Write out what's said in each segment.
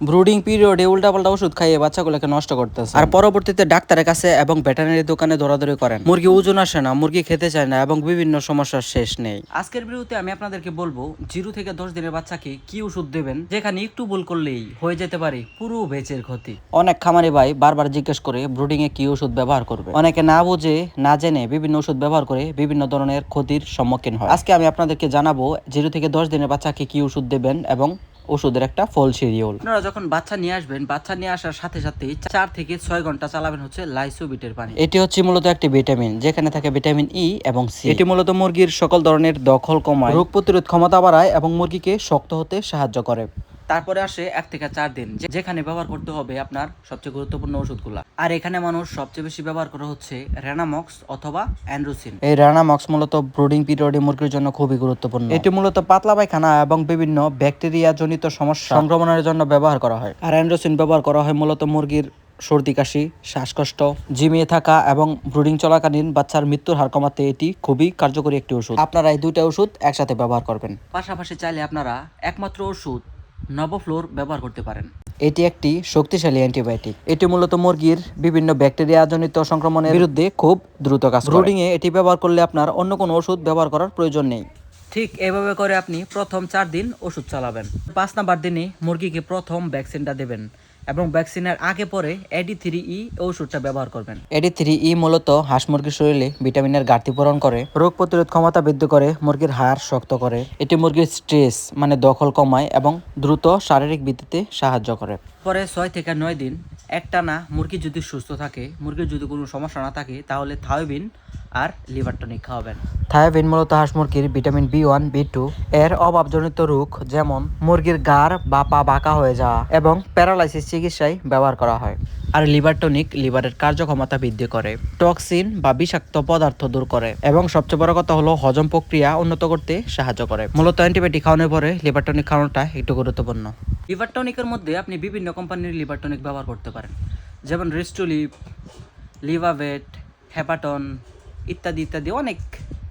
Brooding পিরিয়ডে উল্টাপাল্টা ওষুধ খাইয়ে বাচ্চাগুলোকে নষ্ট করতেছে আর পরবর্তীতে ডাক্তারের কাছে এবং ভেটেরিনারি দোকানে দৌড়াদৌড়ি করেন। মুরগি ওজন আসে না, মুরগি খেতে চায় না এবং বিভিন্ন সমস্যার শেষ নেই। আজকের ভিডিওতে আমি আপনাদেরকে বলবো 0 থেকে 10 দিনের বাচ্চাকে কি ওষুধ দেবেন, যেখানে একটু ভুল করলেই হয়ে যেতে পারে পুরো বেচের ক্ষতি। অনেক খামারি ভাই বারবার জিজ্ঞেস করে ব্রুডিং এ কি ওষুধ ব্যবহার করবে। অনেকে না বুঝে না জেনে বিভিন্ন ওষুধ ব্যবহার করে বিভিন্ন ধরনের ক্ষতির সম্মুখীন হয়। আজকে আমি আপনাদেরকে জানাবো 0 থেকে 10 দিনের বাচ্চাকে কি ওষুধ দেবেন এবং ওষুধের একটা ফল শিডিউল। আপনারা যখন বাচ্চা নিয়ে আসবেন, বাচ্চা নিয়ে আসার সাথে সাথে 4 থেকে 6 ঘন্টা চালাবেন হচ্ছে লাইসোবিটের পানি। এটি হচ্ছে মূলত একটি ভিটামিন, যেখানে থাকে ভিটামিন ই এবং সি। এটি মূলত মুরগির সকল ধরনের দখল কমায়, রোগ প্রতিরোধ ক্ষমতা বাড়ায় এবং মুরগিকে শক্ত হতে সাহায্য করে। তারপরে আসে 1 থেকে 4 দিন, যেখানে ব্যবহার করতে হবে আপনার সবচেয়ে গুরুত্বপূর্ণ ওষুধগুলো। আর এখানে মানুষ সবচেয়ে বেশি ব্যবহার করা হচ্ছে রেনামক্স অথবা অ্যান্ড্রোসিন। এই রেনামক্স মূলত ব্রুডিং পিরিয়ডে মুরগির জন্য খুবই গুরুত্বপূর্ণ। এটি মূলত পাতলা পায়খানা এবং বিভিন্ন ব্যাকটেরিয়া জনিত সমস্যা সংক্রমণের জন্য ব্যবহার করা হয়। আর অ্যান্ড্রোসিন ব্যবহার করা হয় মূলত মুরগির সর্দি কাশি, শ্বাসকষ্ট, ঝিমিয়ে থাকা এবং ব্রুডিং চলাকালীন বাচ্চার মৃত্যুর হার কমাতে এটি খুবই কার্যকরী একটি ওষুধ। আপনারা এই দুইটা ওষুধ একসাথে ব্যবহার করবেন। পাশাপাশি চাইলে আপনারা একমাত্র ওষুধ নবফ্লোর ব্যবহার করতে পারেন। এটি একটি শক্তিশালী অ্যান্টিবায়োটিক। এটি মূলত মুরগির বিভিন্ন ব্যাকটেরিয়া জনিত সংক্রমণের বিরুদ্ধে খুব দ্রুত কাজ করে। ব্রুডিং এ এটি ব্যবহার করলে আপনার অন্য কোনো ওষুধ ব্যবহার করার প্রয়োজন নেই। ঠিক এভাবে করে আপনি প্রথম 4 দিন ওষুধ চালাবেন। 5 নাম্বার দিনে মুরগিকে প্রথম ভ্যাকসিনটা দেবেন এবং ভ্যাকসিনের আগে পরে AD3E ওষুধটা ব্যবহার করবেন। AD3E মূলত হাঁস মুরগির শরীরে ভিটামিনের ঘাটতি পূরণ করে, রোগ প্রতিরোধ ক্ষমতা বৃদ্ধি করে, মুরগির হাড় শক্ত করে। এটি মুরগির স্ট্রেস মানে দখল কমায় এবং দ্রুত শারীরিক বৃদ্ধিতে সাহায্য করে। পরে 6 থেকে 9 দিন একটানা মুরগি যদি সুস্থ থাকে, মুরগির যদি কোনো সমস্যা না থাকে, তাহলে থায়োবিন আর লিভার টনিক খাওয়াবেন। থায়োবিন মূলত হাঁস মুরগির ভিটামিন B1, B2 এর অভাবজনিত রোগ যেমন মুরগির গাড় বা পা বাঁকা হয়ে যাওয়া এবং প্যারালাইসিস চিকিৎসায় ব্যবহার করা হয়। আর লিভার টনিক লিভারের কার্যক্ষমতা বৃদ্ধি করে, টক্সিন বা বিষাক্ত পদার্থ দূর করে এবং সবচেয়ে বড় কথা হলো হজম প্রক্রিয়া উন্নত করতে সাহায্য করে। মূলত অ্যান্টিবায়োটিক খাওয়ানোর পরে লিভার টনিক খাওয়ানোটা একটু গুরুত্বপূর্ণ। লিভার টনিকের মধ্যে আপনি বিভিন্ন কোম্পানির লিভার টনিক ব্যবহার করতে পারেন, যেমন রেস্টোলিভ, লিভাভেট, হেপাটন ইত্যাদি ইত্যাদি অনেক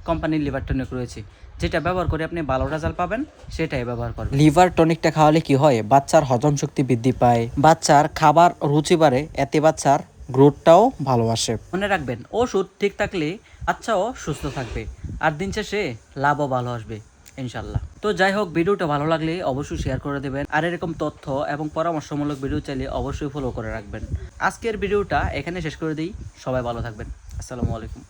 কোম্পানির লিভার টনিক রয়েছে। যেটা ব্যবহার করে আপনি ভালো রেজাল্ট পাবেন সেটাই ব্যবহার করবেন। লিভার টনিকটা খাওয়ালে কি হয়, বাচ্চার হজম শক্তি বৃদ্ধি পায়, বাচ্চার খাবার রুচি বাড়ে, এতে বাচ্চার গ্রোথটাও ভালো আসে। মনে রাখবেন, ওষুধ ঠিক থাকলে বাচ্চাও সুস্থ থাকবে আর দিন শেষে লাভও ভালো আসবে ইনশাল্লাহ। তো যাই হোক, ভিডিওটা ভালো লাগলে অবশ্যই শেয়ার করে দেবেন আর এরকম তথ্য এবং পরামর্শমূলক ভিডিও চাইলে অবশ্যই ফলো করে রাখবেন। আজকের ভিডিওটা এখানে শেষ করে দিই। সবাই ভালো থাকবেন। আসসালামু আলাইকুম।